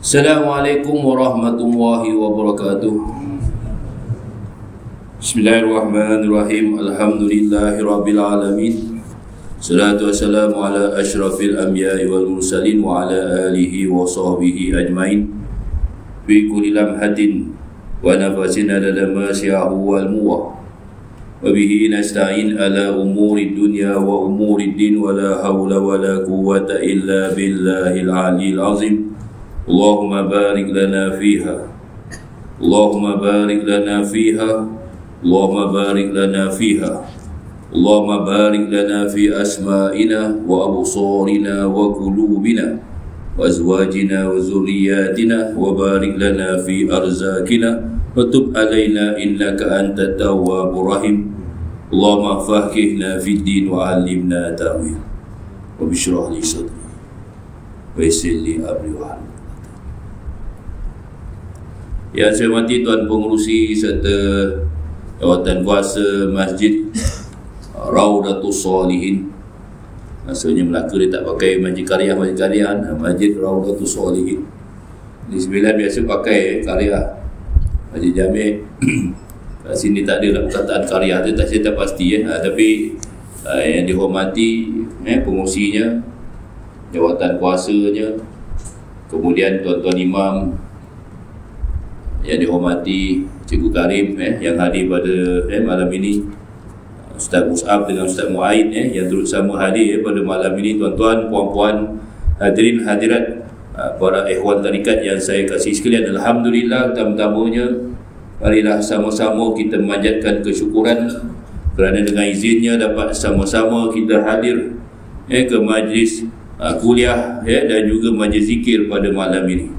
Assalamualaikum warahmatullahi wabarakatuh. Bismillahirrahmanirrahim. Alhamdulillahirabbil alamin. Salatu wassalamu ala asyrafil anbiya'i wal mursalin wa ala alihi wa sahbihi ajmain. Fi kulli lamhatin wa nafasin adada ma syi'ahu wal muwah. Wa bihi nasta'in ala umuri dunya wa umuri din wa la hawla wa la quwwata illa billahil aliyyil azim. Allahumma barik lana fiha, Allahumma barik lana fiha, Allahumma barik lana fiha, Allahumma barik lana fi asma'ina wa absarina wa qulubina wa azwajina wa zurriyatina wa barik lana fi arzakina wa tub alaina innaka antat tawwabur rahim. Allahumma faqihna fid din wa 'allimna ta'wil wa bishrah li sadri wa yassir li amri wa Yang saya hormati Tuan Pengerusi serta Jawatan Kuasa Masjid Raudatus Solihin. Maksudnya Melaka dia tak pakai Masjid Karya, Masjid Raudatus Solihin. Di Sembilan biasa pakai Karya, Masjid Jamil. Kat sini tak ada perkataan Karya tu, saya tak pasti tapi yang dihormati pengurusinya, Jawatan Kuasanya, kemudian tuan-tuan imam yang dihormati Cikgu Karim yang hadir pada malam ini, Ustaz Mus'ab dengan Ustaz Mu'aid yang turut sama hadir pada malam ini. Tuan-tuan, puan-puan, hadirin hadirat, para ikhwan tarikat yang saya kasih sekalian, alhamdulillah, pertama-tamanya marilah sama-sama kita memanjatkan kesyukuran kerana dengan izinnya dapat sama-sama kita hadir ke majlis kuliah dan juga majlis zikir pada malam ini.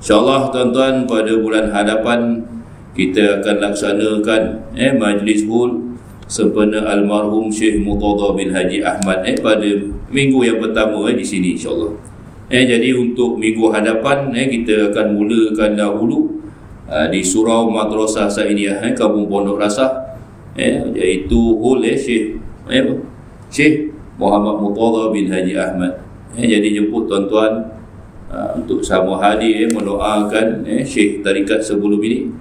InsyaAllah tuan-tuan, pada bulan hadapan kita akan laksanakan majlis hul sempena almarhum Syekh Murtada bin Haji Ahmad pada minggu yang pertama di sini insyaAllah. Jadi untuk minggu hadapan kita akan mulakan dahulu di Surau Madrasah Saidiyah Kampung Pondok Rasah, iaitu hul Syekh Muhammad Murtada bin Haji Ahmad. Jadi jemput tuan-tuan untuk sama hadir mendoakan Syekh tarikat sebelum ini,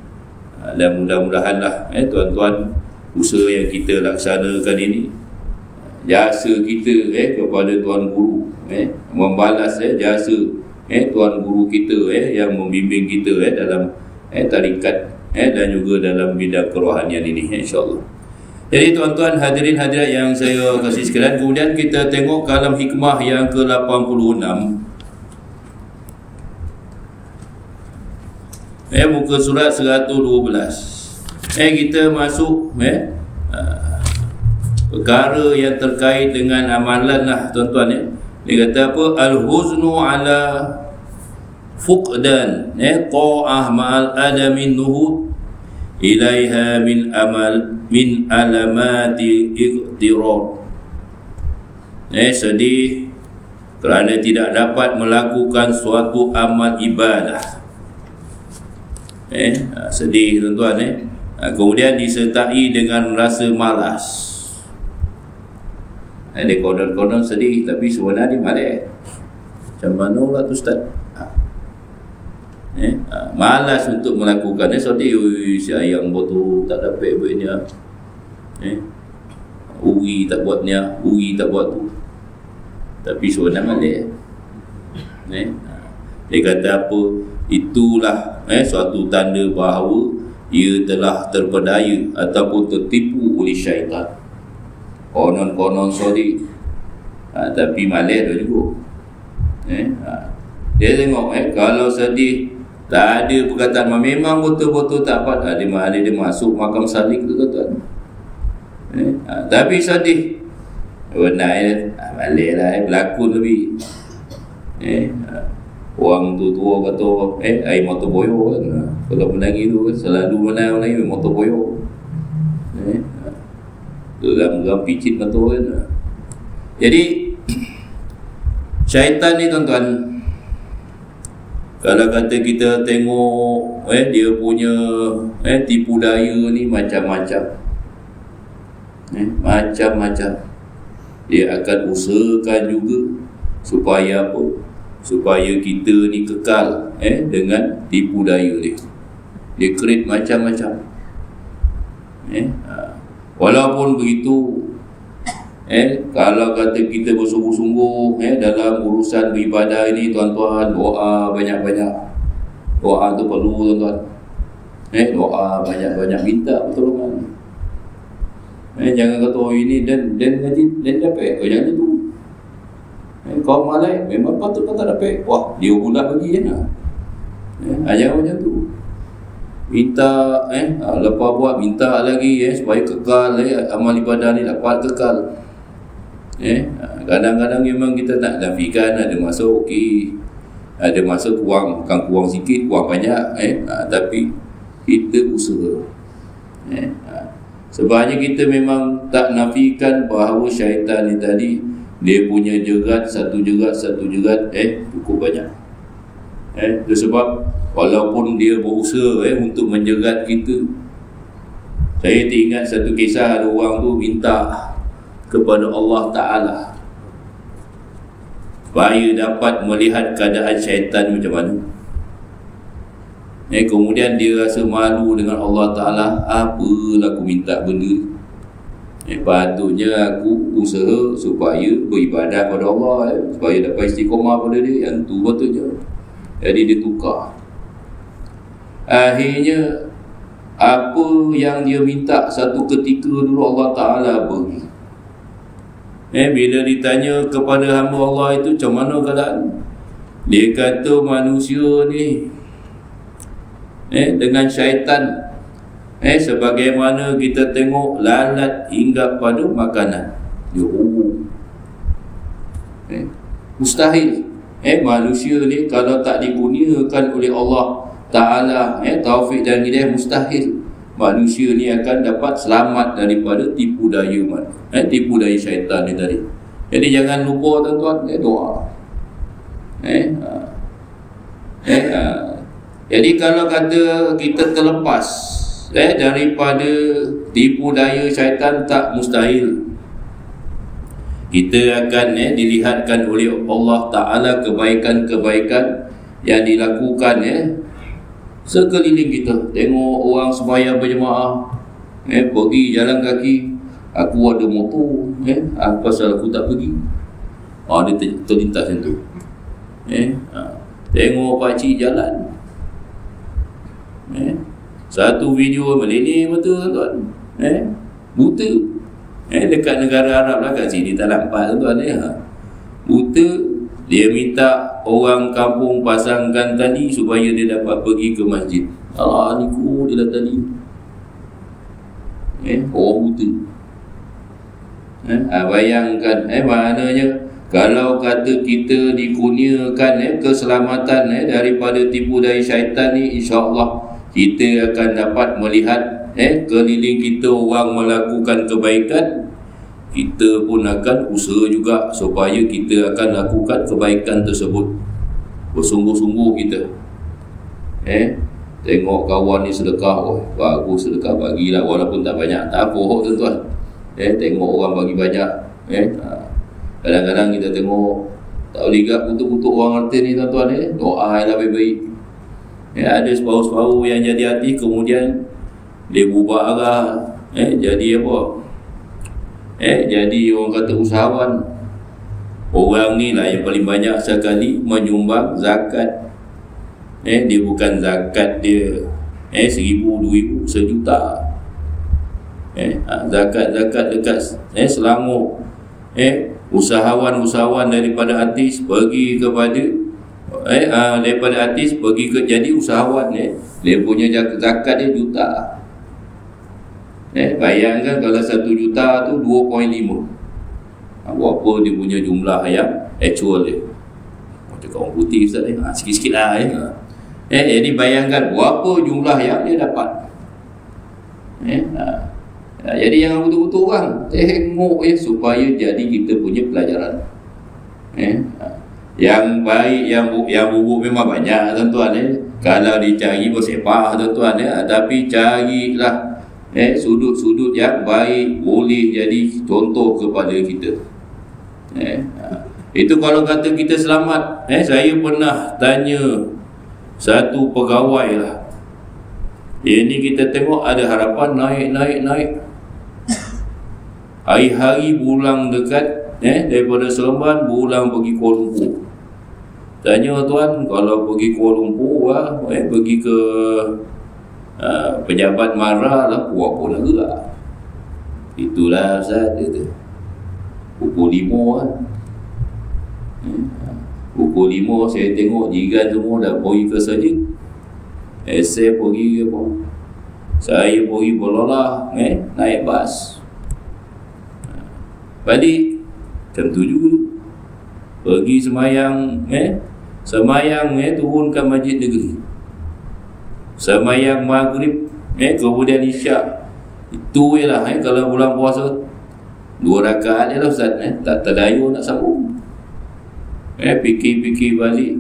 dan mudah-mudahanlah tuan-tuan, usaha yang kita laksanakan ini, jasa kita kepada tuan guru membalas jasa tuan guru kita yang membimbing kita dalam tarikat dan juga dalam bidang kerohanian ini, insya-Allah. Jadi tuan-tuan, hadirin hadirat yang saya kasih sekalian, kemudian kita tengok kalam hikmah yang ke-86, muka surat 112. Kita masuk perkara yang terkait dengan amalan lah tuan-tuan. Dia kata apa? Al-huznu ala fuqdan ta'ah ma'al adamin nuhud ilaiha min alamati iqtirar. Sedih kerana tidak dapat melakukan suatu amal ibadah. Sedih tuan-tuan. Kemudian disertai dengan rasa malas. Dia konon-konon sedih tapi sebenarnya malas. Macam mana lah tu Ustaz? Malas untuk melakukan. Sedih, sayang betul tak dapat buatnya. Uri tak buatnya, uri tak buat tu. Tapi sebenarnya malas. Dia kata apa? Itulah suatu tanda bahawa ia telah terpedaya ataupun tertipu oleh syaitan. Konon-konon sedih tapi malas dah juga. Dia tengok kalau sedih tak ada perkataan memang betul-betul tak dapat, dia masuk makam salik tu tuan-tuan. Tapi sedih benar malas lah, berlakon lebih. Orang tua kata air motor boyo kan. Kalau menangis tu kan selalu menangis motor boyo. Geram-geram picit motor kan. Jadi syaitan ni tuan-tuan, kalau kata kita tengok dia punya tipu daya ni macam-macam. Macam-macam. Dia akan usahakan juga supaya apa? supaya kita ni kekal dengan tipu daya dia. Dia create macam-macam. Walaupun begitu, kalau kata kita bersungguh-sungguh dalam urusan beribadah ini, tuan-tuan, doa banyak-banyak. Doa tu perlu, tuan-tuan. Doa banyak-banyak, minta pertolongan. Jangan kata ini dan ngaji dan dapat. Jangan itu. Kau malai memang patut kata dapat. Wah, dia pula bagi jangan. Jangan macam tu. Minta lepas buat minta lagi supaya kekal amal ibadah ni dapat kekal. Kadang-kadang memang kita tak nafikan, ada masa okey, ada masa kurang, bukan kurang sikit, kurang banyak, tapi kita usaha. Sebabnya kita memang tak nafikan bahawa syaitan ni tadi dia punya jerat satu jerat cukup banyak. Itu sebab walaupun dia berusaha untuk menjerat kita. Saya teringat satu kisah, ada orang tu minta kepada Allah Ta'ala supaya dapat melihat keadaan syaitan macam mana. Kemudian dia rasa malu dengan Allah Ta'ala. Apalah aku minta benda ni? Patutnya aku usaha supaya beribadah pada Allah, supaya dapat istiqamah pada dia. Yang tu patutnya. Jadi dia tukar. Akhirnya apa yang dia minta satu ketika dulu Allah Ta'ala beri. Bila ditanya kepada hamba Allah itu macam mana keadaan, dia kata manusia ni dengan syaitan sebagaimana kita tengok lalat hingga pada makanan. Mustahil manusia ni kalau tak dikurniakan oleh Allah Ta'ala taufik dan hidayah, mustahil manusia ni akan dapat selamat daripada tipu daya tipu daya syaitan ni tadi. Jadi jangan lupa, tuan-tuan, doa. Jadi kalau kata kita terlepas daripada tipu daya syaitan, tak mustahil. Kita akan dilihatkan oleh Allah Ta'ala kebaikan-kebaikan yang dilakukan sekeliling kita. Tengok orang sembahyang berjemaah, pergi jalan kaki. Aku ada motor, apa pasal aku tak pergi? Dia terlintas macam tu. Tengok pakcik jalan, satu video meleleh betul, tuan. Buta. Dekat negara Arab lah, kat sini tak nampak, tuan. Buta. Dia minta orang kampung pasangkan tali supaya dia dapat pergi ke masjid. Niku dia dah tali. Orang buta. Bayangkan, maknanya kalau kata kita dikurniakan keselamatan daripada tipu daya syaitan ni, insya-Allah kita akan dapat melihat keliling kita orang melakukan kebaikan. Kita pun akan usaha juga supaya kita akan lakukan kebaikan tersebut. Bersungguh-sungguh kita. Tengok kawan ni sedekah, bagus sedekah, bagilah walaupun tak banyak. Tak apa, tuan-tuan. Tengok orang bagi banyak. Kadang-kadang kita tengok tak boleh gak kutuk-kutuk orang harta ni, tuan-tuan. Doa lah baik-baik. Ada separuh-separuh yang jadi hati, kemudian dia berubah arah. Jadi apa? Jadi orang kata usahawan. Orang ni lah yang paling banyak sekali menyumbang zakat. Dia bukan zakat dia 1,000, 2,000, 1,000,000. Zakat-zakat dekat Selangor. Usahawan-usahawan daripada artis pergi kepada daripada artis pergi ke jadi usahawan. Dia punya zakat dia juta. Bayangkan kalau 1 juta tu 2.5. Berapa dia punya jumlah yang actual dia. Macam orang putih Ustaz sikit-sikit lah. Jadi bayangkan berapa jumlah yang dia dapat. Jadi jangan betul-betul orang tengok supaya jadi kita punya pelajaran. Yang baik, yang buruk memang banyak, tuan-tuan. Kalau dicari bersepah, tuan-tuan. Tapi carilah sudut-sudut yang baik boleh jadi contoh kepada kita. Itu kalau kata kita selamat. Saya pernah tanya satu pegawai lah. Ini kita tengok ada harapan naik. Hari-hari pulang dekat daripada Seremban pulang pergi Kuala Lumpur. Tanya tuan, kalau pergi Kuala Lumpur pergi ke pejabat marah lah, apa nak gerak. Itulah Ustaz dia tu. Pukul 5 kan. Pukul 5 saya tengok jiran semua dah pergi ke Sajid. Saya pergi apa? Saya pergi berlolah, naik bas. Balik jam 7 pergi semayang, turun ke masjid negeri. Semayang maghrib, kemudian isyak. Itu je lah, kalau bulan puasa 2 rakaat je lah Ustaz, tak terdaya nak sambung. Fikir-fikir balik,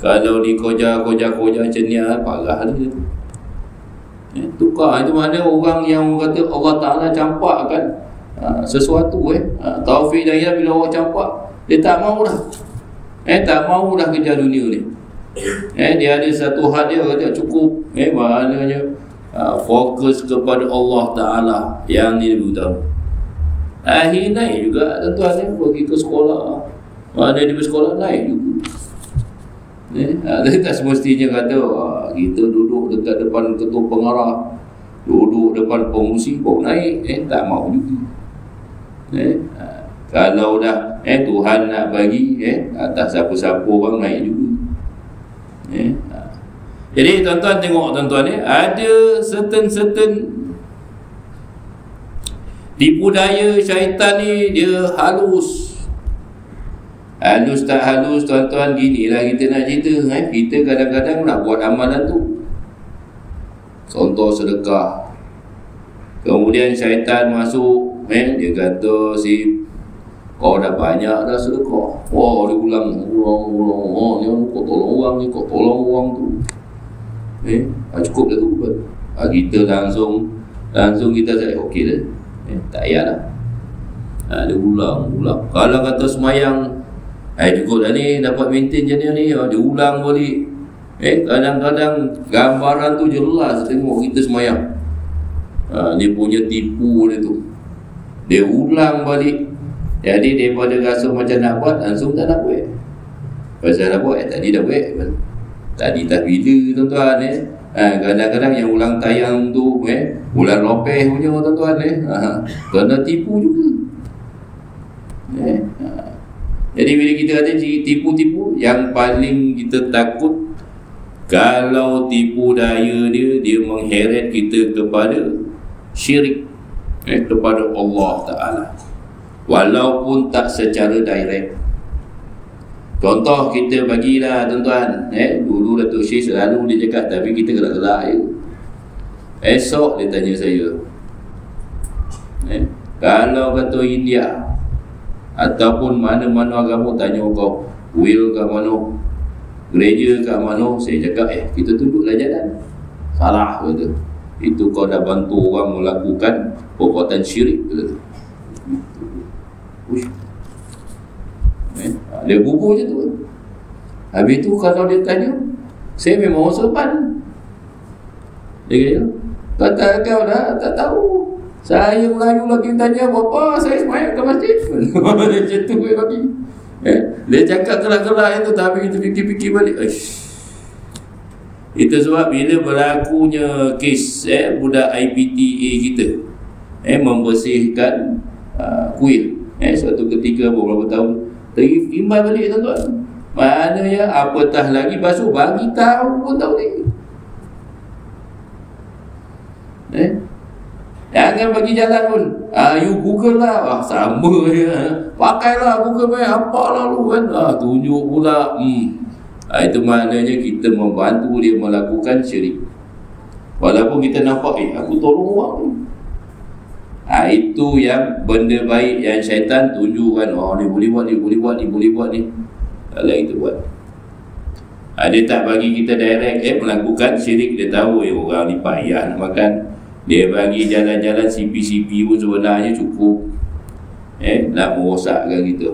kalau dikoja-koja cenia parah dia tu. Tukar. Itu mana orang yang kata Allah Ta'ala campak kan sesuatu taufik dan hidayah. Bila orang campak, dia tak mau dah. Tak mau dah kejar dunia ni. Dia ada satu hal dia kata cukup. Maknanya fokus kepada Allah Ta'ala. Yang ni lebih utama. Akhir naik juga tuan-tuan pergi ke sekolah. Mana di sekolah naik juga. Tak semestinya kata kita duduk dekat depan ketua pengarah, duduk depan pengurusi baru naik. Tak mau juga. Kalau dah Tuhan nak bagi atas siapa-siapa orang naik juga. Jadi tuan-tuan tengok tuan-tuan ada certain tipu daya syaitan ni, dia halus. Halus tak halus tuan-tuan, ginilah kita nak cerita. Kita kadang-kadang nak buat amalan tu, contoh sedekah, kemudian syaitan masuk, dia kata kau dah banyak dah sedekah. Dia ulang. Ni kau tolong orang ni, kau tolong orang tu. Cukup dah tu. Kita langsung kita cakap okey dah. Tak payahlah. Dia ulang. Kalau kata semayang, cukup dah ni, dapat maintain je ni. Dia ulang balik. Kadang-kadang gambaran tu jelas tengok kita semayang. Dia punya tipu dia tu. Dia ulang balik. Jadi daripada rasa macam nak buat, langsung tak nak buat. Pasal nak buat, tadi dah buat. Tadi tak bila tuan-tuan kadang-kadang yang ulang tayang tu ulang lopeh punya tuan-tuan kena tipu juga. Jadi bila kita kata tipu-tipu, yang paling kita takut kalau tipu daya dia mengheret kita kepada syirik kepada Allah Ta'ala, walaupun tak secara direct. Contoh kita bagilah tuan-tuan, dulu Datuk Syekh selalu dia cakap, tapi kita gelak-gelak je. Esok dia tanya saya, kalau kata India ataupun mana-mana agama, tanya kau will kat mana, gereja kat mana, saya cakap kita tunjuklah jalan. Salah kata, itu kau dah bantu orang melakukan perbuatan syirik kata. Dia bubur je tu. Habis tu kalau dia tanya, saya memang orang Seremban. Dia kata kau dah tak tahu. Saya Melayu lagi tanya bapa, saya semayang ke masjid. Macam tu bagi. Dia cakap kelak-kelak itu, tapi kita fikir-fikir balik. Itu sebab bila berlakunya kes budak IPTA kita membersihkan kuil suatu ketika beberapa tahun, terimbas balik tuan-tuan. Maknanya apatah lagi basuh, bagi tahu pun tahu ni. Jangan bagi jalan pun. You Google lah. Sama je. Pakailah Google Map. Apa lalu kan. Tunjuk pula. Itu maknanya kita membantu dia melakukan syirik. Walaupun kita nampak, aku tolong orang tu. Itu yang benda baik yang syaitan tunjukkan. Ni boleh buat, ni boleh buat, ni boleh buat ni. Kalau itu buat. Dia tak bagi kita direct melakukan syirik. Dia tahu orang ni payah nak makan. Dia bagi jalan-jalan CP-CP pun sebenarnya cukup nak merosakkan kita.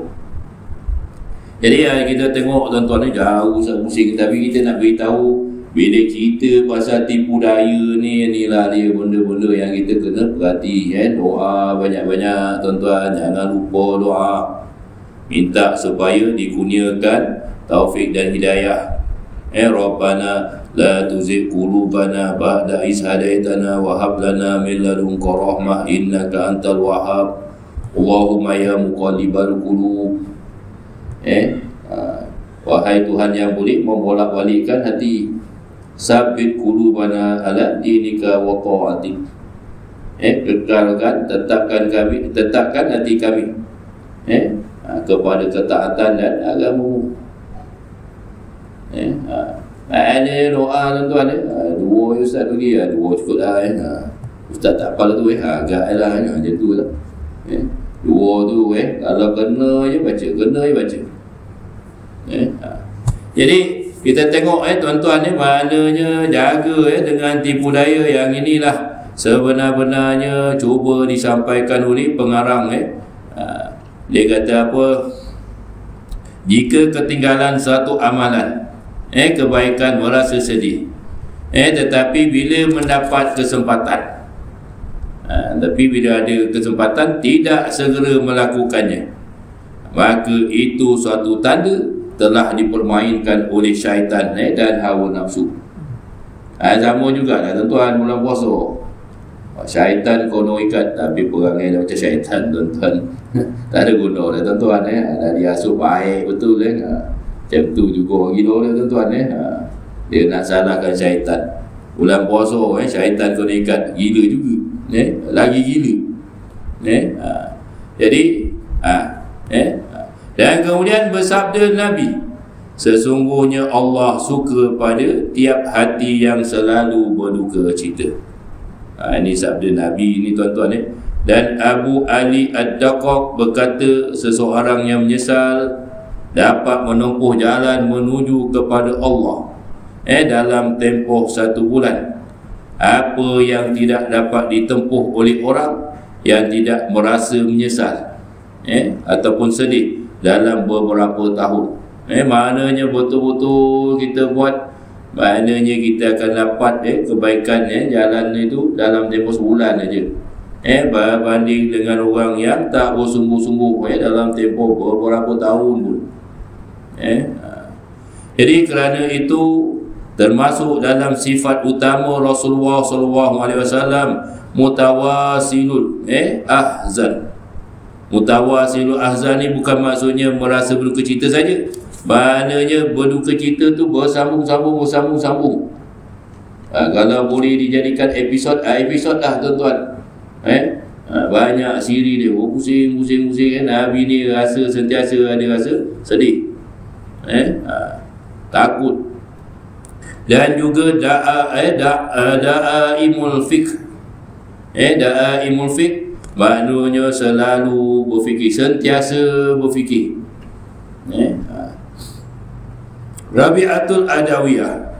Jadi kita tengok tuan-tuan ni jauh sangat pusing, tapi kita nak beritahu bila cerita pasal tipu daya ni lah dia benda-benda yang kita kena perhati. Doa banyak-banyak tuan-tuan, jangan lupa doa, minta supaya dikurniakan taufik dan hidayah. Rabbana la tuzigh qulubana ba'da idh hadaitana wa hab lana min ladunka rahmah innaka antal wahhab. Allahumma ya muqallibal qulub. Wahai Tuhan yang boleh membolak-balikkan hati, sabbit qulubana ala dinika wa ta'atik. Kekalkan, tetapkan hati kami kepada ketaatan dan agamamu. Ada doa tuan-tuan, dua ustaz lagi, dua cukup lah. Ustaz tak apa lah tu, agak lah macam tu lah. Dua tu kalau kena je baca. Jadi kita tengok tuan-tuan ni, maknanya jaga dengan tipu daya yang inilah sebenar-benarnya cuba disampaikan oleh pengarang. Dia kata apa? Jika ketinggalan satu amalan, kebaikan merasa sedih, tetapi bila mendapat kesempatan, tapi bila ada kesempatan tidak segera melakukannya, maka itu suatu tanda telah dipermainkan oleh syaitan dan hawa nafsu. Sama jugalah tuan-tuan bulan puasa. Syaitan kono ikat, tapi perangai macam syaitan tuan-tuan. Tak ada guna dah tuan-tuan. Dah diasuh baik betul macam tu juga gila dia tuan-tuan. Dia nak salahkan syaitan. Bulan puasa syaitan kono ikat, gila juga. Lagi gila. Jadi dan kemudian bersabda Nabi, sesungguhnya Allah suka pada tiap hati yang selalu berduka cita. Ini sabda Nabi ini tuan-tuan. Dan Abu Ali Ad-Daqaq berkata, seseorang yang menyesal dapat menempuh jalan menuju kepada Allah dalam tempoh 1 bulan, apa yang tidak dapat ditempuh oleh orang yang tidak merasa menyesal ataupun sedih dalam beberapa tahun. Maknanya betul-betul kita buat, maknanya kita akan dapat kebaikan jalan itu dalam tempoh sebulan aja. Berbanding dengan orang yang tak bersungguh-sungguh dalam tempoh beberapa tahun pun. Jadi kerana itu termasuk dalam sifat utama Rasulullah SAW, mutawasilul ahzan. Mutawasilul ahzan ni bukan maksudnya merasa berduka cita saja. Maknanya berduka cita tu bersambung-sambung. Kalau boleh dijadikan episod lah tuan-tuan. Banyak siri dia pusing Nabi ni sentiasa ada rasa sedih, takut. Dan juga da'aimul fiqh. Da'aimul fiqh maknanya selalu berfikir, sentiasa berfikir. Rabi'atul Adawiyah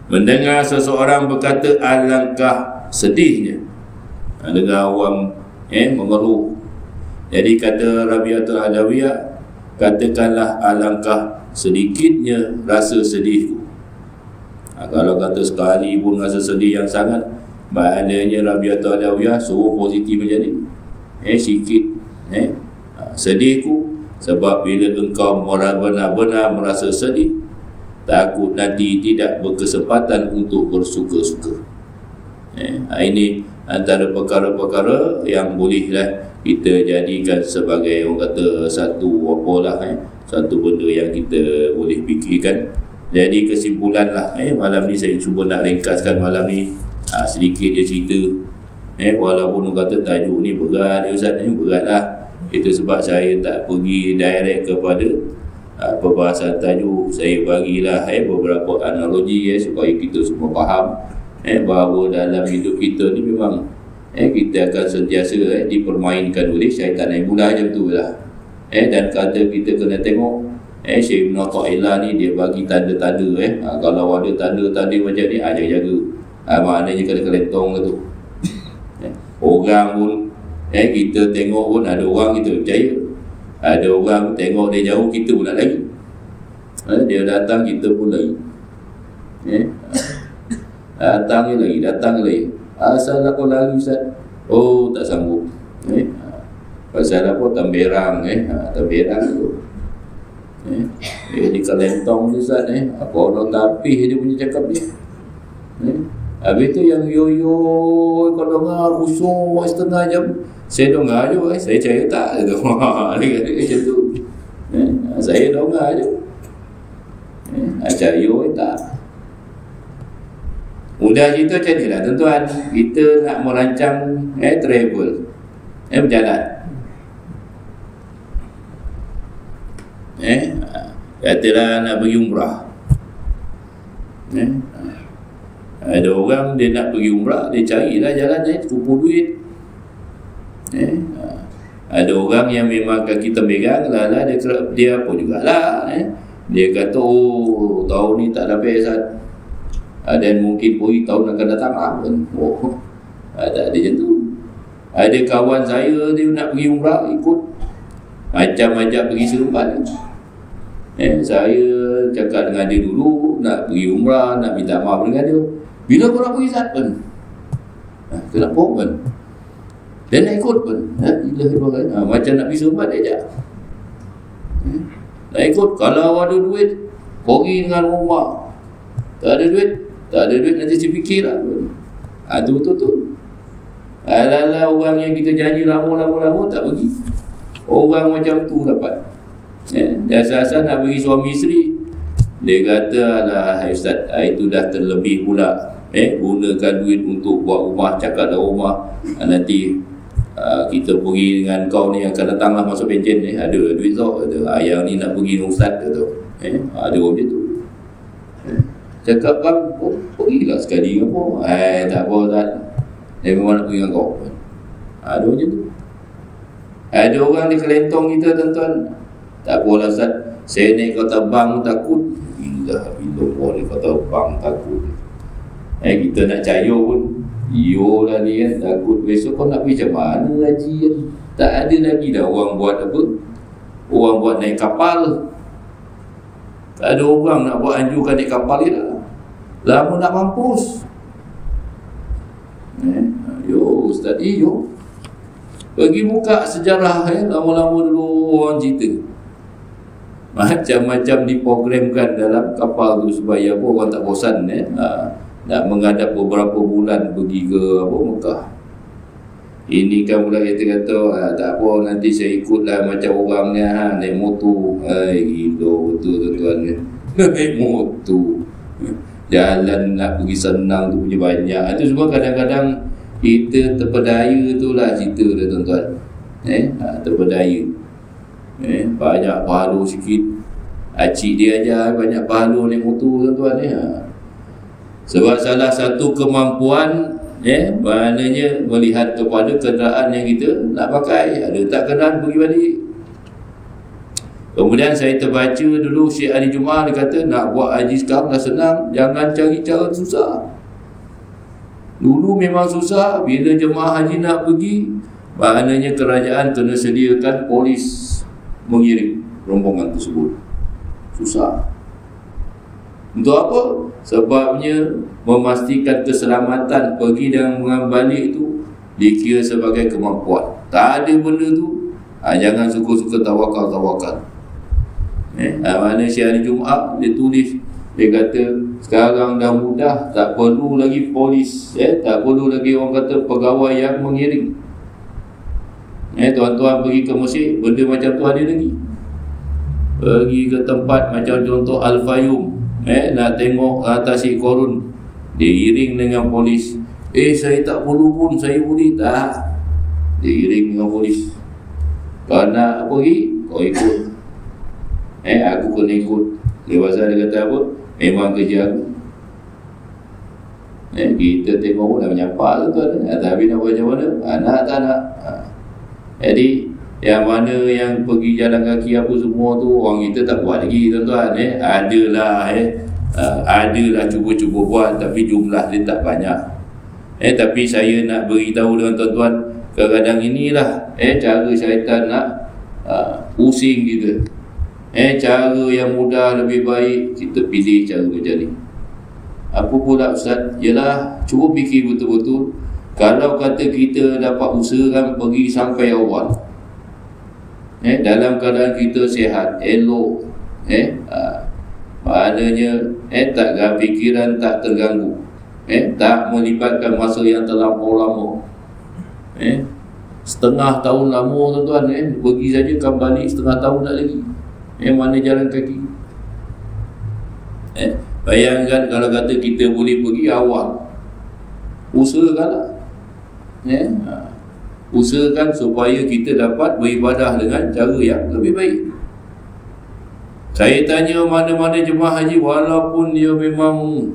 mendengar seseorang berkata, alangkah sedihnya dengar orang mengeluh. Jadi kata Rabi'atul Adawiyah, katakanlah alangkah sedikitnya rasa sedihku. Kalau kata sekali pun rasa sedih yang sangat, maknanya Rabi'atul Adawiyah suruh positif macam ni. Sikit sedihku, sebab bila engkau benar-benar merasa sedih, takut nanti tidak berkesempatan untuk bersuka-suka. Ini antara perkara-perkara yang bolehlah kita jadikan sebagai orang kata satu satu benda yang kita boleh fikirkan. Jadi kesimpulan lah malam ni saya cuba nak ringkaskan malam ni sedikit je cerita. Walaupun orang kata tajuk ni berat Ustaz, berat lah. Itu sebab saya tak pergi direct kepada perbahasan tajuk. Saya bagilah beberapa analogi supaya kita semua faham bahawa dalam hidup kita ni memang kita akan sentiasa dipermainkan oleh syaitan. Mula macam tu lah. Dan kata kita kena tengok Syekh Ibn Athaillah ni dia bagi tanda-tanda. Kalau ada tanda-tanda macam ni jaga. Maknanya kena kelentong lah tu. Orang pun kita tengok pun ada orang kita percaya, Ada orang tengok dia jauh, kita pun nak lari. Dia datang, kita pun lari. Datang dia lari, datang dia lari. Asal aku lari Ustaz? Oh, tak sanggup. Pasal apa? Temberang. Temberang tu. Di kelentong tu Ustaz. Apa orang tapih dia punya cakap dia. Habis tu yang yo-yo kau dengar khusyuk setengah jam. Saya dengar je, saya percaya tak dia tu. Dia kata macam tu. Saya dengar je. Percaya tak. Mudah cerita macam ni lah tuan-tuan. Kita nak merancang travel, berjalan. Katalah nak pergi umrah. Ada orang dia nak pergi umrah, dia carilah jalan kumpul duit. Ada orang yang memang kaki tembegang lah, dia apa jugalah. Dia kata, oh tahun ni tak dapat Ustaz. Dan mungkin pun tahun akan datang pun. Tak ada macam tu. Ada kawan saya, dia nak pergi umrah, ikut macam ajak pergi Seremban. Saya cakap dengan dia dulu, nak pergi umrah, nak minta maaf dengan dia. Bila kau nak pergi Ustaz pun? Kenapa pun? Dan nak ikut pun. Macam nak pergi Seremban dia ajak. Nak ikut. Kalau ada duit, pergi dengan rumah. Tak ada duit, nanti saya fikir lah. Itu betul-betul. Alah-alah orang yang kita janji lama-lama tak pergi. Orang macam tu dapat. Asal-asal nak pergi suami isteri, dia kata, alah Ustaz, itu dah terlebih pula. Gunakan duit untuk buat rumah, cakap dah rumah. Nanti kita pergi dengan kau ni akan datang lah masuk pencen. Ada duit tau, ada ayah ni nak pergi dengan Ustaz tu. Ada orang macam tu. Cakap bang, pergilah sekali ke apa? Tak apa Ustaz. Dia memang nak pergi dengan kau. Ada macam tu. Ada orang di kelentong kita tuan-tuan. Tak apalah Ustaz, saya naik kau terbang takut. Bila boleh kau terbang takut. Kita nak cayo pun, iyalah ni kan, takut besok kau nak pergi macam mana haji kan? Tak ada lagi dah orang buat apa? Orang buat naik kapal. Tak ada orang nak buat anjurkan naik kapal ni lah. Lama nak mampus. Yo Ustaz, yo pergi buka sejarah lama-lama dulu orang cerita. Macam-macam diprogramkan dalam kapal tu supaya apa, orang tak bosan nak menghadap beberapa bulan pergi ke Mekah. Ini kan pula kita kata tak apa, nanti saya ikutlah macam orangnya naik motor. Gila betul tuan-tuan. Naik motor. Jalan nak pergi senang tu punya banyak. Itu sebab kadang-kadang kita terpedaya tu lah cerita dia tuan-tuan. Terpedaya. Banyak pahala sikit. Acik dia ajar banyak pahala naik motor tuan-tuan. Sebab salah satu kemampuan maknanya melihat kepada kenderaan yang kita nak pakai. Ada tak kenderaan pergi balik. Kemudian saya terbaca dulu Syekh Ali Jumaah, dia kata nak buat haji sekarang dah senang, jangan cari cara susah. Dulu memang susah. Bila jemaah haji nak pergi, maknanya kerajaan kena sediakan polis mengiring rombongan tersebut. Susah. Untuk apa? Sebabnya memastikan keselamatan pergi dan mengembali itu dikira sebagai kemampuan. Tak ada benda tu, jangan suka-suka tawakal. Mana Syekh Ali Jumaah dia tulis, dia kata sekarang dah mudah, tak perlu lagi polis, tak perlu lagi orang kata pegawai yang mengiring. Tuan-tuan pergi ke Mesir, benda macam tu ada lagi. Pergi ke tempat macam contoh Al-Fayum, nak tengok atas Korun, diiring dengan polis. Saya tak perlu pun, saya boleh tak? Diiring dengan polis. Kau nak pergi, kau ikut. Aku kena ikut. Dia pasal dia kata apa? Memang kerja aku. Kita tengok pun dah menyapa tu tuan. Tapi nak buat macam mana? Nak tak nak? Jadi yang mana yang pergi jalan kaki apa semua tu, orang kita tak buat lagi tuan-tuan. Adalah cuba-cuba buat, tapi jumlah dia tak banyak. Tapi saya nak beritahu dengan tuan-tuan, kadang-kadang inilah cara syaitan nak pusing kita. Cara yang mudah lebih baik, kita pilih cara macam ni. Apa pula Ustaz? Yalah, cuba fikir betul-betul. Kalau kata kita dapat usahakan pergi sampai awal, dalam keadaan kita sihat, elok, maknanya tak fikiran tak terganggu, tak melibatkan masa yang terlampau lama, setengah tahun lama tuan-tuan, pergi saja kan balik setengah tahun tak lagi, mana jalan kaki. Bayangkan kalau kata kita boleh pergi awal, usahakanlah, usahakan supaya kita dapat beribadah dengan cara yang lebih baik. Saya tanya mana-mana jemaah haji, walaupun dia memang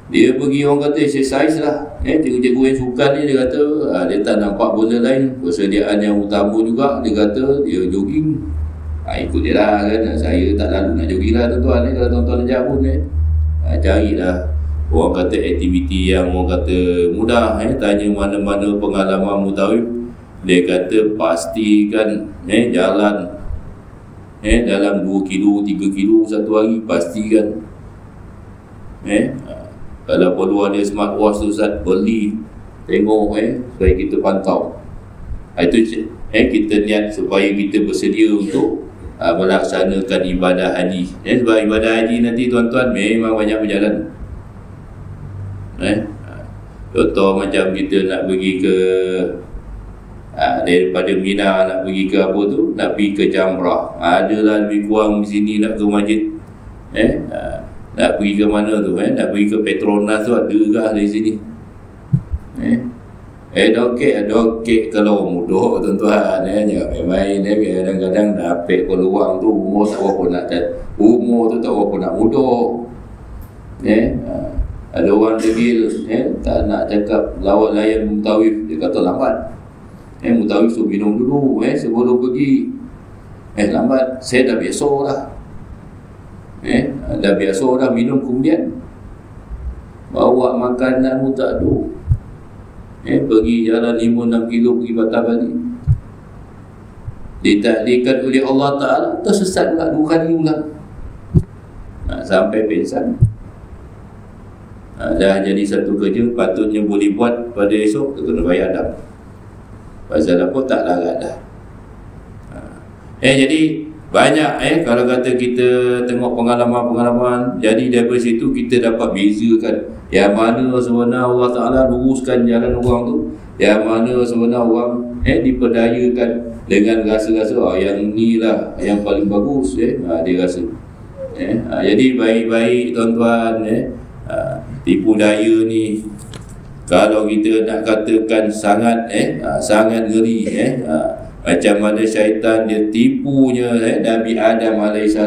dia pergi, orang kata exercise lah, cikgu-cikgu yang sukan ni dia kata dia tak nampak benda lain, persediaan yang utama juga dia kata dia jogging. Ikut dia lah kan. Saya tak lalu nak jogging lah tuan-tuan, kalau tuan-tuan ajak pun carilah orang kata aktiviti yang orang kata mudah. Tanya mana-mana pengalaman mutawif, dia kata pastikan jalan dalam 2 kilo 3 kilo satu hari, pastikan. Kalau perlu ada smartwatch tu Ustaz, beli, tengok supaya kita pantau. Itu kita niat supaya kita bersedia untuk melaksanakan ibadah haji. Sebab ibadah haji nanti tuan-tuan memang banyak berjalan. Contoh macam kita nak pergi ke daripada Mina nak pergi ke apa tu, nak pergi ke Jamrah, adalah lebih kurang di sini nak ke masjid, nak pergi ke mana tu, nak pergi ke Petronas tu ada juga dari sini. Dokek kalau mudah tuan-tuan, jangan main. Kadang-kadang dapat peluang tu, umur tak berapa nak mudah. Ada orang degil, tak nak cakap lawat layan mutawif, dia kata lambat. Mutawif tu minum dulu sebelum pergi. Lambat, saya dah biasa dah. Dah biasa dah minum, kemudian bawa makanan pun tak ada. Pergi jalan 5-6 kilo pergi patah balik, ditakdirkan oleh Allah Ta'ala tersesat pula 2 kali ulang, sampai pingsan. Dah jadi satu kerja patutnya boleh buat pada esok, kena bayar adab. Pasal apa? Tak larat dah. Jadi banyak kalau kata kita tengok pengalaman-pengalaman, jadi daripada situ kita dapat bezakan yang mana sebenarnya Allah Ta'ala luruskan jalan orang tu, yang mana sebenarnya orang diperdayakan dengan rasa-rasa yang ni lah yang paling bagus, dia rasa. Jadi baik-baik tuan-tuan, tipu daya ni kalau kita nak katakan sangat sangat ngeri, macam mana syaitan dia tipunya Nabi Adam AS,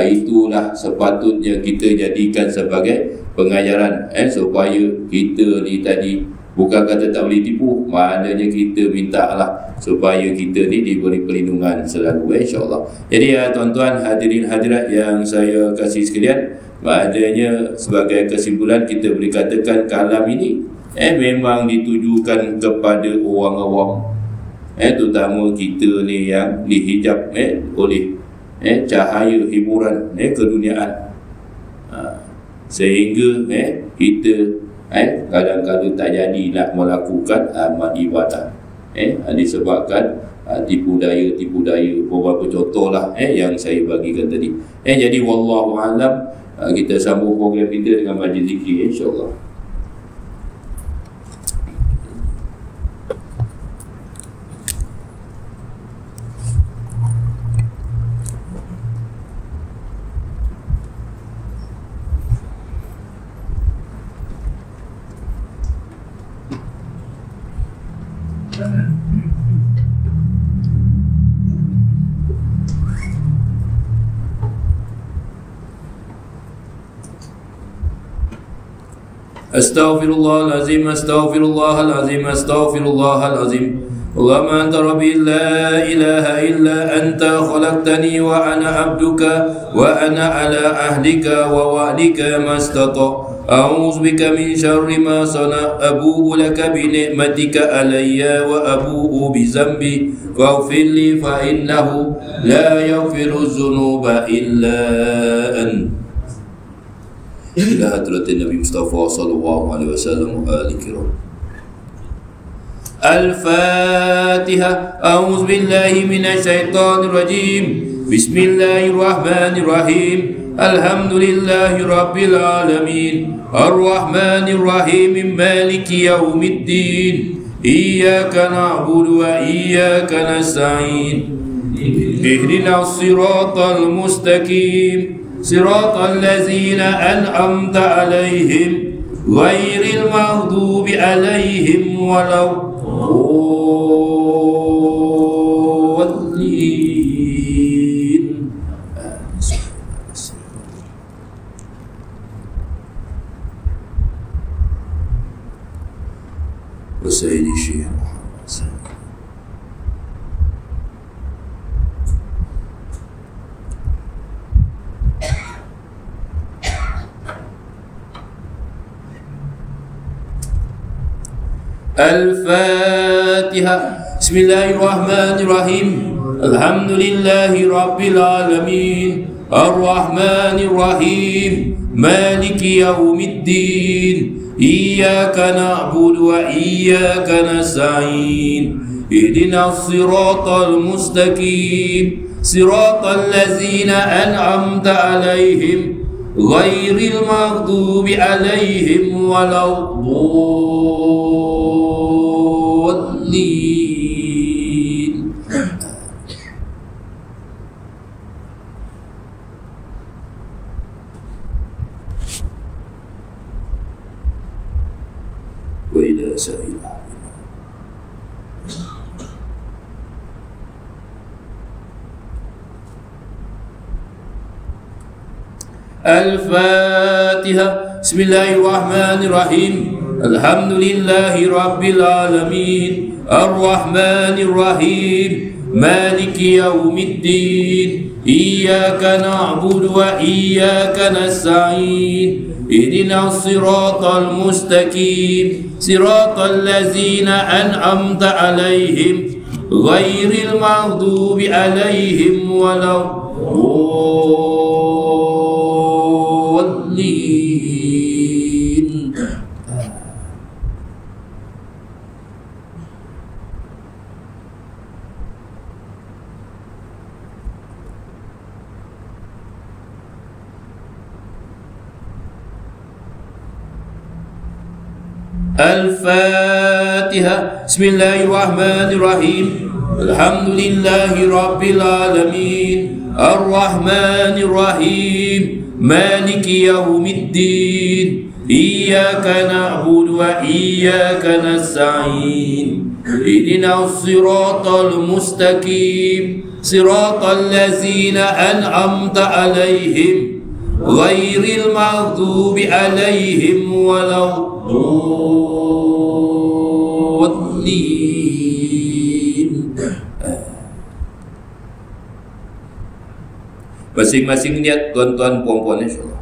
itulah sepatutnya kita jadikan sebagai pengajaran, supaya kita ni tadi bukan kata tak boleh tipu, maknanya kita minta lah supaya kita ni diberi perlindungan selalu, insyaAllah. Jadi tuan-tuan hadirin hadirat yang saya kasih sekalian, maknanya sebagai kesimpulan kita boleh katakan kalam ini memang ditujukan kepada orang awam, terutama kita ni yang dihijab oleh cahaya hiburan keduniaan, sehingga kita kadang-kadang tak jadi nak melakukan amal ibadah, disebabkan tipu daya beberapa contohlah yang saya bagikan tadi. Jadi wallahu alam, kita sambung program kita dengan majlis zikir, insya-Allah. Astaghfirullahalazim, astaghfirullahalazim, astaghfirullahalazim. Allahumma anta rabbi la ilaha illa anta khalaqtani wa ana abduka wa ana ala ahdika wa wa'dika mastata'. أعوذ بك من شر ما صنع أبوء لك بنعمتك علي وأبوء بذنبي فاغفر لي فإنه لا يغفر الذنوب إلا أنت. إلى حضرة النبي مصطفى صلى الله عليه وسلم وآله الكرام. الفاتحة. أعوذ بالله من الشيطان الرجيم. بسم الله الرحمن الرحيم. الحمد لله رب العالمين الرحمن الرحيم مالك يوم الدين إياك نعبد وإياك نستعين اهدنا الصراط المستقيم صراط الذين أنعمت عليهم غير المغضوب عليهم ولا الضالين. وسيدي الشيخ الفاتحة. بسم الله الرحمن الرحيم. الحمد لله رب العالمين الرحمن الرحيم مالك يوم الدين إياك نعبد وإياك نستعين اهدنا الصراط المستقيم صراط الذين أنعمت عليهم غير المغضوب عليهم ولا الضالين. وإلى سائل الفاتحة. بسم الله الرحمن الرحيم. الحمد لله رب العالمين الرحمن الرحيم مالك يوم الدين إياك نعبد وإياك نستعين اهدنا الصراط المستقيم صراط الذين أنعمت عليهم غير المغضوب عليهم ولا الضالين. الفاتحة. بسم الله الرحمن الرحيم. الحمد لله رب العالمين الرحمن الرحيم مالك يوم الدين إياك نعبد وإياك نستعين اهدنا الصراط المستقيم صراط الذين أنعمت عليهم غير المغضوب عليهم ولا الضالين. Masing-masing niat tuan-tuan puan-puan insyaAllah.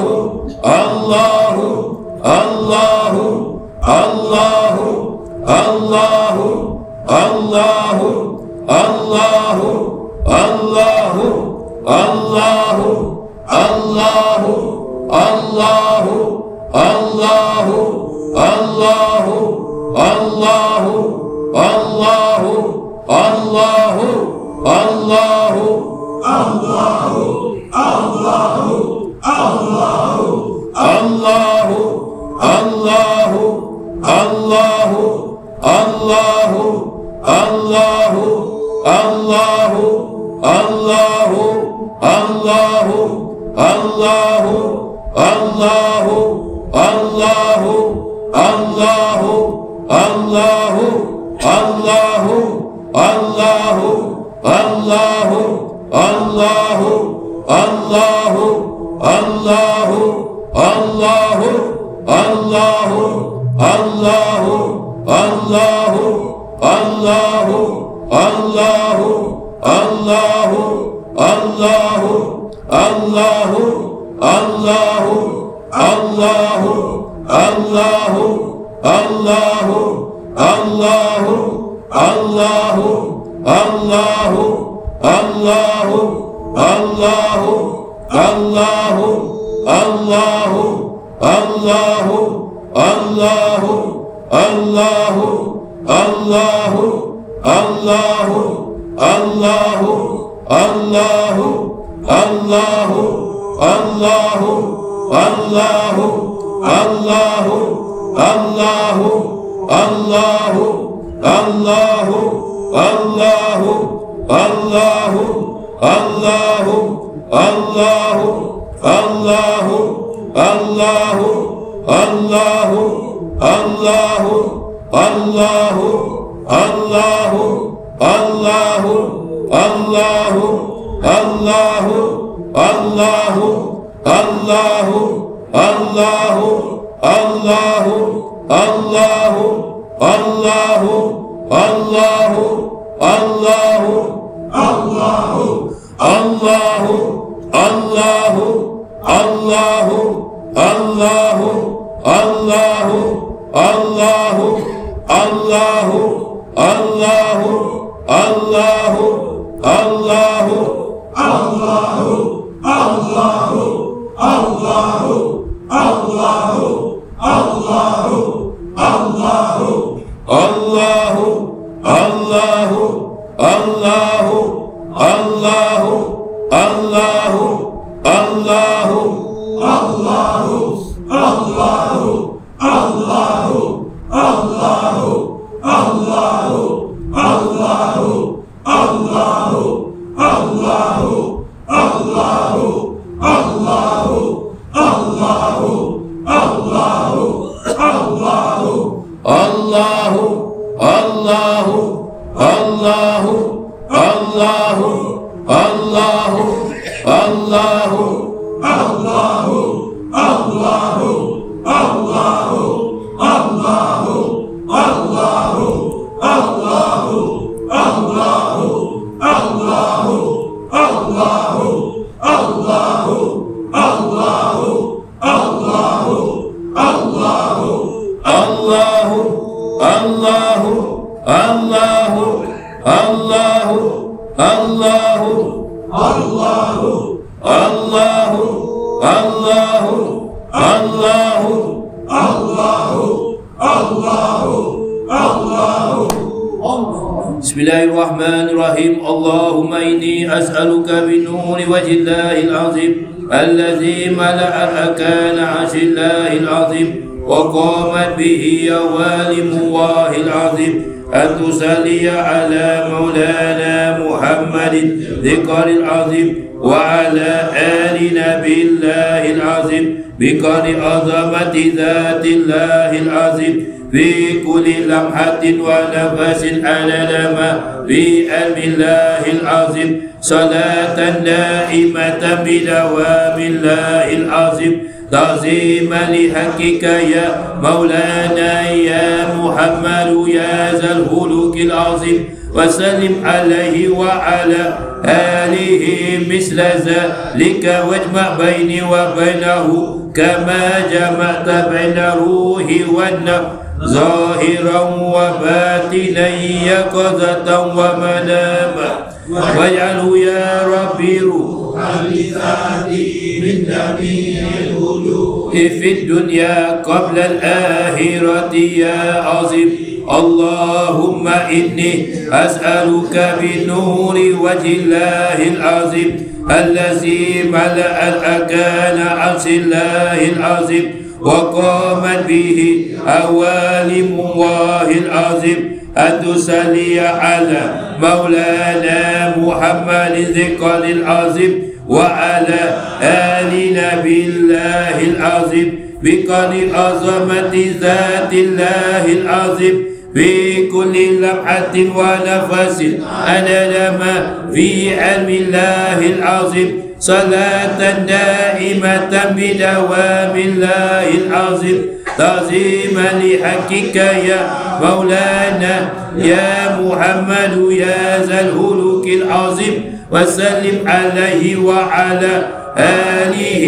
Bismillahirrahmanirrahim. Allahumma inni as'aluka binuri wajhillahi al-azim alladhi mala'a arkana 'arshillahil azim wa qamat bihi awalimullahil azim an tusalliya ala maulana Muhammadin dhikril azim wa ala ali nabiyillahil azim biqadri azamati dzatillahil azim في كل لمحة ونفس عدد ما في علم الله العظيم صلاة دائمة بدوام الله العظيم تعظيما لحقك يا مولانا يا محمد يا ذا الخلق العظيم وسلم عليه وعلى آله مثل ذلك واجمع بيني وبينه كما جمعت بين الروح والنفس ظاهرا وباطنا يقظة ومناما واجعله يا ربي روحا لذاتي من جميع الوجوه في الدنيا قبل الآخرة يا عظيم. اللهم إني أسألك بنور وجه الله العظيم الذي ملأ الأكان عرش الله العظيم وقامت به أوالم الله العظيم أن تصلي على مولانا محمد ذكر العظيم وعلى آل نبي الله العظيم بقدر عظمة ذات الله العظيم في كل لمحة ونفس عدد ما في علم الله العظيم صلاة دائمة بدوام الله العظيم تعظيما لحقك يا مولانا يا محمد يا ذا الخلق العظيم وسلم عليه وعلى آله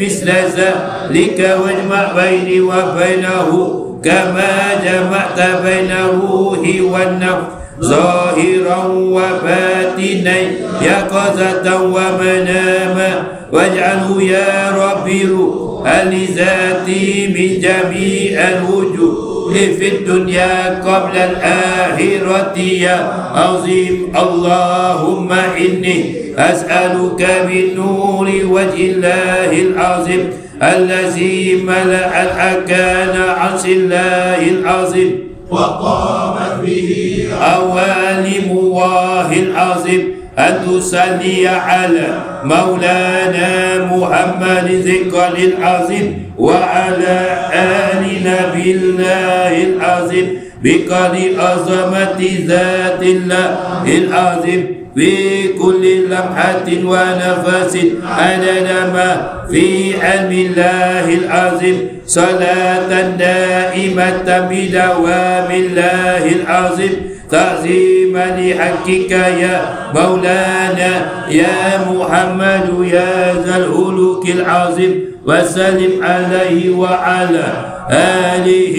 مثل ذلك واجمع بيني وبينه كما جمعت بين الروح والنفس ظاهرا وباطنا يقظة ومناما واجعله يا ربي روحا لذاتي من جميع الوجوه في الدنيا قبل الآخرة يا عظيم. اللهم إني أسألك بنور وجه الله العظيم الذي ملأ الأكان عرش الله العظيم وقامت به أوالم الله العظيم أن تصلي على مولانا محمد ذكر العظيم وعلى آل نبي الله العظيم بقدر عظمة ذات الله العظيم في كل لمحة ونفس عدد ما في علم الله العظيم صلاة دائمة بدوام الله العظيم تعظيما لحقك يا مولانا يا محمد يا ذا الخلق العظيم وسلم عليه وعلى آله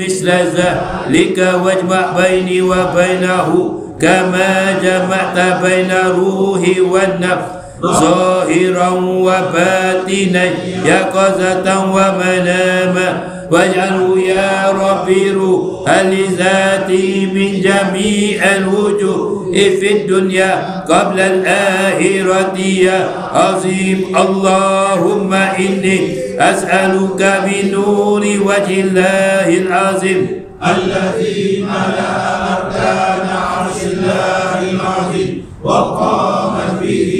مثل ذلك واجمع بيني وبينه كما جمعت بين الروح والنفس ظاهرا وباطنا يقظة ومناما واجعله يا ربي روحا لذاتي من جميع الوجوه في الدنيا قبل الآخرة يا عظيم. اللهم إني أسألك بنور وجه الله العظيم الذي ملأ أركان عرش الله العظيم وقامت به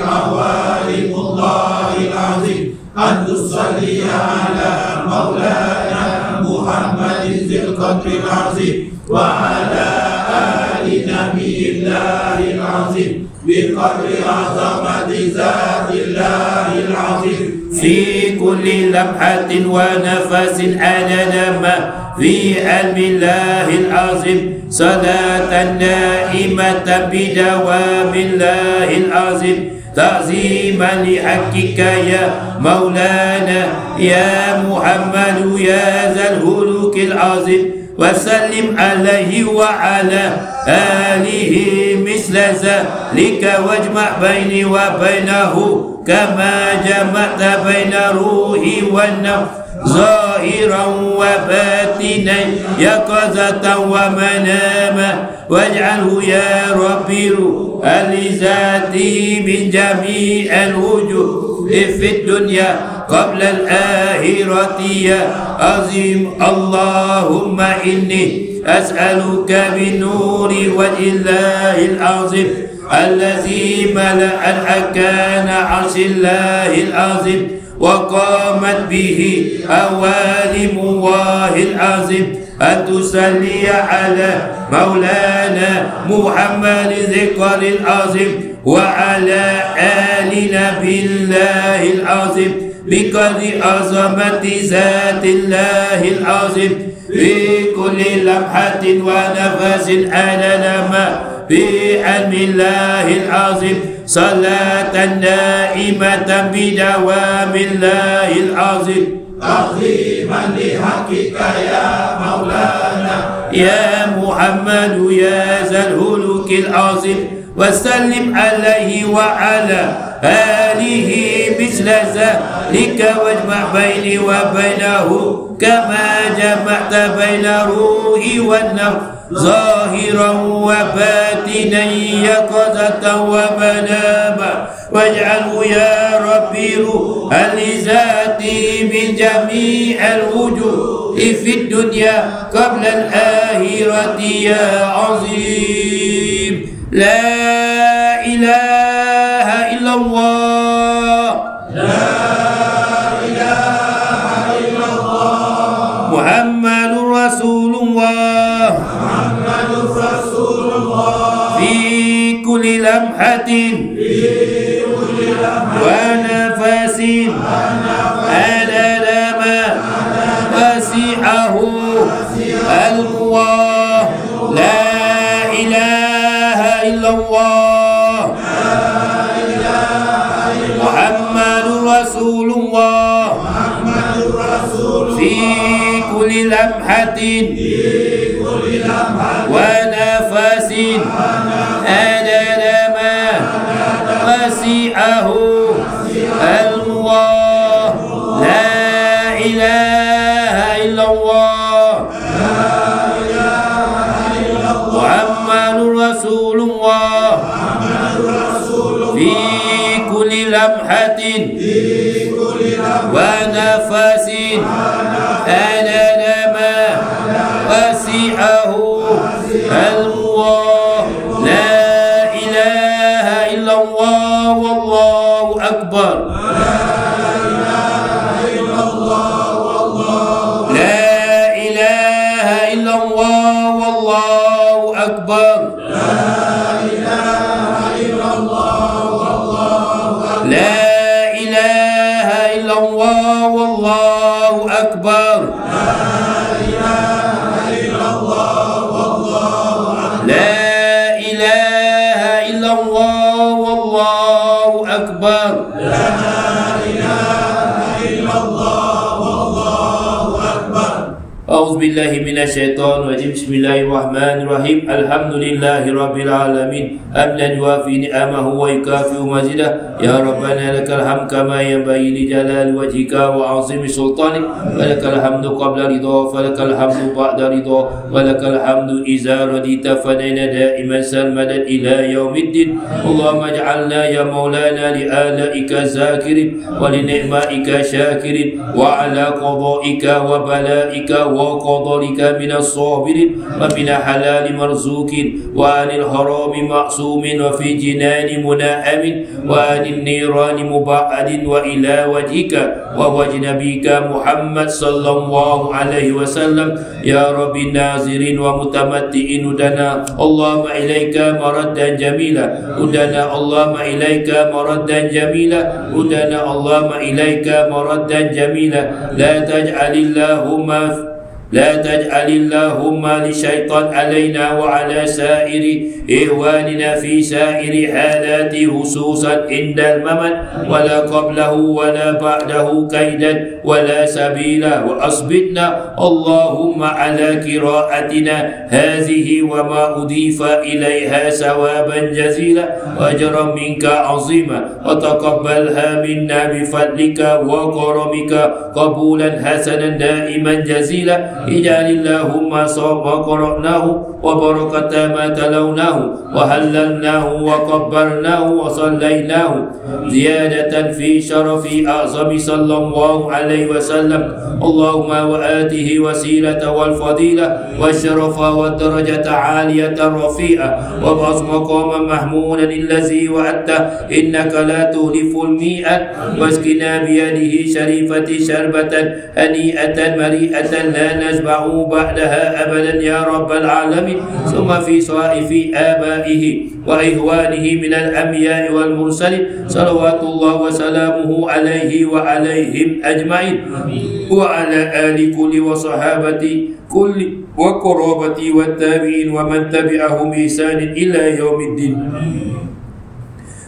عوالم الله العظيم أن تصلي على مولانا محمد ذي القدر العظيم وعلى آل نبي الله العظيم بقدر عظمة ذات الله العظيم في كل لمحة ونفس عدد ما في علم الله العظيم صلاة دائمة بدوام الله العظيم تعظيما لحقك يا مولانا يا محمد يا ذا الخلق العظيم وسلم عليه وعلى آله مثل ذلك واجمع بيني وبينه كما جمعت بين الروح والنفس ظاهرا وباطنا يقظة ومناما واجعله يا ربي روحا لذاتي من جميع الوجوه في الدنيا قبل الآخرة يا عظيم. اللهم إني أسألك بنور وجه الله العظيم الذي ملأ الأكان عرش الله العظيم وقامت به أوالم الله العظيم أن تصلي على مولانا محمد ذكر العظيم وعلى آل نبي الله العظيم بقدر عظمة ذات الله العظيم في كل لمحة ونفس عدد ما في علم الله العظيم صلاة دائمة بدوام الله العظيم تعظيما لحقك يا مولانا يا محمد يا ذا الهلوك العظيم وسلم عليه وعلى آله مثل ذلك واجمع بيني وبينه كما جمعت بين الروح والنفس ظاهرا وباطنا يقظة ومناما واجعله يا ربي روحا لذاتي من جميع الوجوه في الدنيا قبل الآخرة يا عظيم لا إله إلا الله لا إله إلا الله محمد رسول الله محمد رسول الله في كل لمحة ونفس عدد ما وسعه الله لا إله إلا الله محمد رسول الله في كل لمحة ونفس عدد ما وسعه الله لا إله إلا الله محمد رسول الله في كل لمحة ونفس عدد ما وسعه الله لا إله إلا الله والله أكبر لا إله إلا الله والله أكبر لا إله إلا الله والله أكبر لا إله إلا الله والله أكبر أعوذ بالله من الشيطان الرجيم بسم الله الرحمن الرحيم الحمد لله رب العالمين حمدا يوافي نعمه ويكافئ مزيده يا ربنا لك الحمد كما ينبغي لجلال وجهك وعظيم سلطانك ولك الحمد قبل رضا فلك الحمد بعد رضا ولك الحمد إذا رضيت فنينا دائما سلمدا إلى يوم الدين اللهم اجعلنا يا مولانا لآلائك ذاكرين ولنعمائك شاكرين وعلى قضائك وبلائك وقدرك من الصابرين ومن حلال مرزوق وعن الحرام معصوم وفي جنان منعم وعن النيران مبعد وإلى وجهك ووجه نبيك محمد صلى الله عليه وسلم يا رب الناظرين ومتمتعين ودنا اللهم إليك مردا جميلا ودنا اللهم إليك مردا جميلا ودنا اللهم إليك مردا جميلا لا تجعل اللهم لشيطان علينا وعلى سائر إخواننا في سائر حالات خصوصا عند الممت ولا قبله ولا بعده كيدا ولا سبيلا وأصبتنا اللهم على قراءتنا هذه وما أضيف إليها ثوابا جزيلا وأجرا منك عظيما وتقبلها منا بفضلك وكرمك قبولا حسنا دائما جزيلا اجعل اللهم صواب ما قرأناه وبركة ما تلوناه وهللناه وكبرناه وصليناه زيادة في شرف أعظم صلى الله عليه وسلم اللهم وآته وسيلة والفضيلة والشرف والدرجة عالية رفيعة وابعث مقاما محمودا الذي وعدته إنك لا تخلف الميعاد واسقنا بيده شريفة شربة هنيئة مريئة لا نشبع بعدها أبدا يا رب العالمين ثم في صائف آبائه وإخوانه من الأنبياء والمرسلين صلوات الله وسلامه عليه وعليهم أجمعين وعلى آل كل وصحابة كل وقرابتي والتابعين ومن تبعهم بإحسان إلى يوم الدين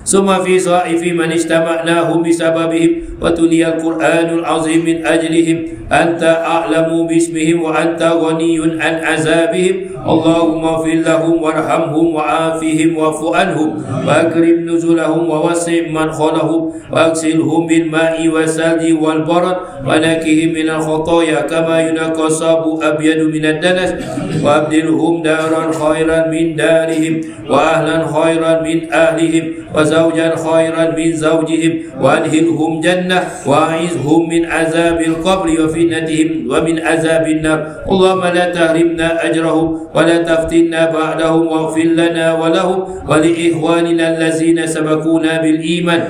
ثم في صائف من اجتمعناهم بسببهم وتلي القرآن العظيم من أجلهم أنت أعلم باسمهم وأنت غني عن عذابهم اللهم اغفر لهم وارحمهم وعافهم واعف عنهم وأكرم نزلهم ووسع مدخلهم واغسلهم بالماء والثلج والبرد ونقهم من الخطايا كما ينقى الثوب أبيض من الدنس وأبدلهم دارا خيرا من دارهم وأهلا خيرا من أهلهم وزوجا خيرا من زوجهم وأدخلهم جنة وأعذهم من عذاب القبر وفتنتهم ومن عذاب النار اللهم لا تحرمنا أجرهم ولا تفتنا بعدهم واغفر لنا ولهم ولإخواننا الذين سبقونا بالإيمان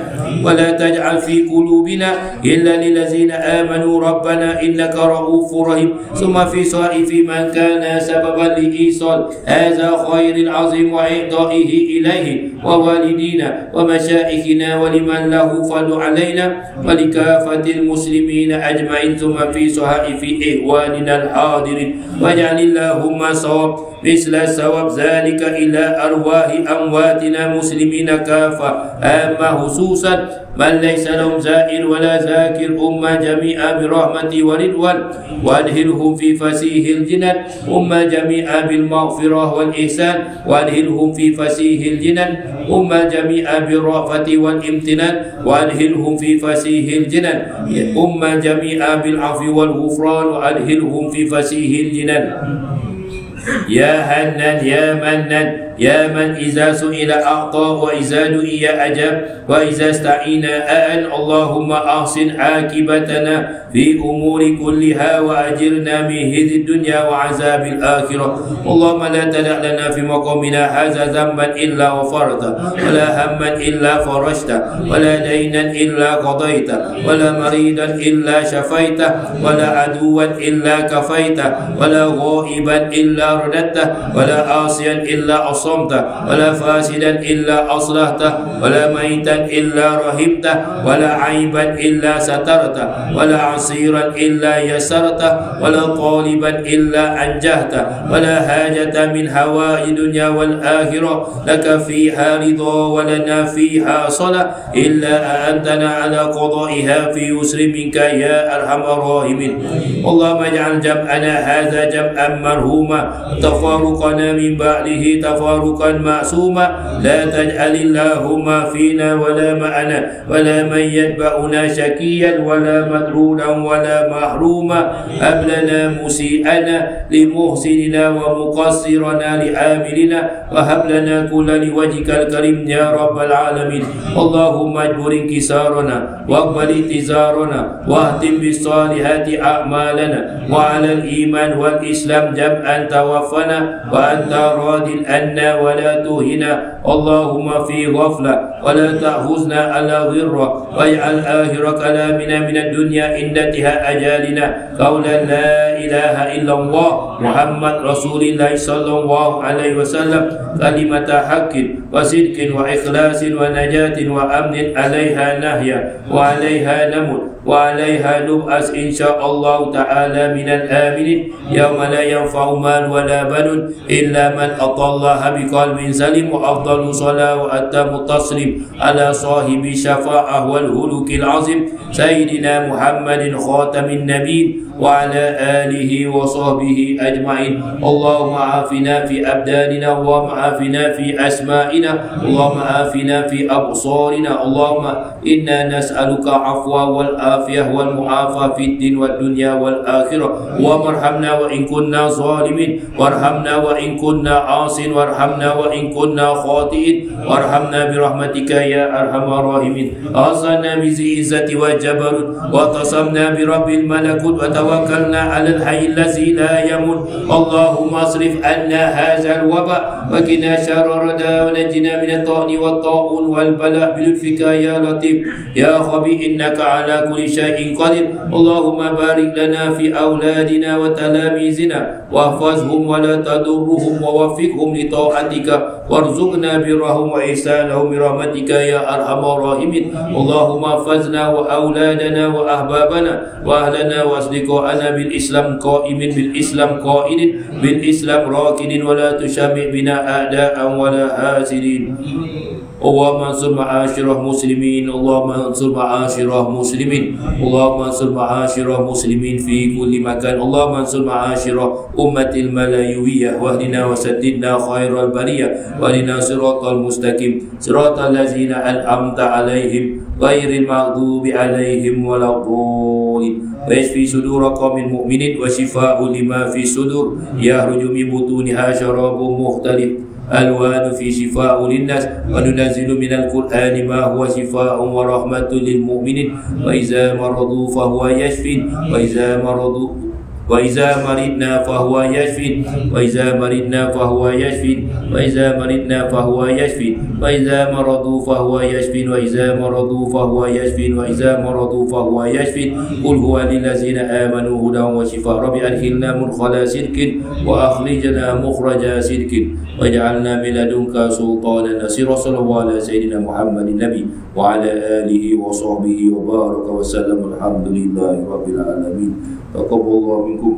ولا تجعل في قلوبنا إلا للذين آمنوا ربنا إنك رؤوف رحيم ثم في صائف من كان سببا لإيصال هذا خير العظيم وإعطائه إليه ووالدينا ومشائخنا ولمن له فضل علينا ولكافة المسلمين أجمعين ثم في صائف إخواننا الحاضرين واجعل اللهم صواب مثل ثواب ذلك إلى أرواح أمواتنا مسلمين كافة أما خصوصا من ليس لهم زائر ولا ذاكر أمة جميعا برحمتي ورضوان وأدخلهم في فسيح الجنان أمة جميعا بالمغفرة والإحسان وأدخلهم في فسيح الجنان أمة جميعا بالرأفة والامتنان وأدخلهم في فسيح الجنان أمة جميعا بالعفو والغفران وأدخلهم في فسيح الجنان يا هنان يا منان يا من إذا سئل أعطى وإذا دعي أجاب وإذا استعين أعن اللهم أحسن عاقبتنا في أمور كلها وأجرنا من خزي الدنيا وعذاب الآخرة اللهم لا تدع لنا في مقامنا هذا ذنبا إلا غفرته ولا هما إلا فرجته ولا دينا إلا قضيته ولا مريضا إلا شفيته ولا عدوا إلا كفيته ولا غائبا إلا رددته ولا عاصيا إلا عصمته ولا فاسدا إلا أصلحته ولا ميتا إلا رحمته ولا عيبا إلا سترته ولا عسيرا إلا يسرته ولا طالبا إلا أنجهته ولا حاجة من هوائج الدنيا والآخرة لك فيها رضا ولنا فيها صلاة إلا أنتنا على قضائها في يسر منك يا أرحم الراحمين اللهم اجعل جمعنا هذا جمعا مرحوما تفارقنا من بعده تفارقا معصوما لا تجعل اللهم فينا ولا معنا ولا من يتبعنا شكيا ولا مدرونا ولا محروما هب لنا مسيئنا لمحسننا ومقصرنا لعاملنا وهب لنا كل لوجهك الكريم يا رب العالمين اللهم اجبر انكسارنا واقبل اعتذارنا واهتم بالصالحات أعمالنا وعلى الإيمان والإسلام جمعا توفنا وأنت راض عنا ولا تهنا اللهم في غفلة ولا تأخذنا على غرة واجعل آخر كلامنا من الدنيا عند انتهاء أجالنا قولا لا إله إلا الله محمد رسول الله صلى الله عليه وسلم كلمة حق وصدق وإخلاص ونجاة وأمن عليها نهيا وعليها نمت وعليها نبعث إن شاء الله تعالى من الآمنين يوم لا ينفع مال ولا بنون إلا من أطى الله بقلب سليم وأفضل صلاة وأتم التسليم على صاحب الشفاعة والهلوك العظيم سيدنا محمد خاتم النبيين وعلى آله وصحبه أجمعين اللهم عافنا في أبداننا اللهم عافنا في أسمائنا اللهم عافنا في أبصارنا اللهم إنا نسألك عفوا والعافية والمعافاة في الدين والدنيا والآخرة وارحمنا وإن كنا ظالمين وارحمنا وإن كنا عاصين وارحمنا وإن كنا خاطئين وارحمنا برحمتك يا أرحم الراحمين أعزنا بذي العزة والجبروت واعتصمنا برب الملكوت وتوكلنا على الحي الذي لا يموت اللهم اصرف عنا هذا الوباء وقنا شر الردى ونجنا من الطعن والطاعون والبلاء بلطفك يا لطيف يا خبير إنك على كل شيء قدير اللهم بارك لنا في أولادنا وتلاميذنا واحفظهم ولا تضرهم ووفقهم لطاعتك وارزقنا برهم وإحسانهم برحمتك يا أرحم الراحمين. اللهم احفظنا وأولادنا وأحبابنا وأهلنا وأصدقائنا بالإسلام قائمين، بالإسلام قائدين، بالإسلام راكدين، ولا تشمع بنا أعداء ولا حاسدين. اللهم انصر معاشر مسلمين، اللهم انصر معاشر مسلمين، اللهم انصر معاشر مسلمين في كل مكان. اللهم انصر معاشر أمة الملايوية، واهدنا وسددنا خير البرية، واهدنا صراط المستقيم، صراط الذين أنعمت عليهم غير المغضوب عليهم ولا الضالين. ويشفي صدور قوم المؤمنين وشفاء لما في الصدور، يخرج من بطونها شراب مختلف ألوان في شفاء للناس. وننزل من القرآن ما هو شفاء ورحمة للمؤمنين. وإذا مرضوا فهو يشفي، وإذا مرضنا فهو يشفي، وإذا مرضنا فهو يشفي، وإذا مرضنا فهو يشفي، وإذا مرضوا فهو يشفي، وإذا مرضوا فهو يشفي، وإذا مرضوا فهو يشفي. قل هو للذين آمنوا هدى وشفاء. رب أدخلنا مدخل صدق وأخرجنا مخرج صدق واجعلنا من لدنك سلطانا نصيرا. صلى الله على سيدنا محمد النبي وعلى آله وصحبه وبارك وسلم. الحمد لله رب العالمين. تقبل الله منكم.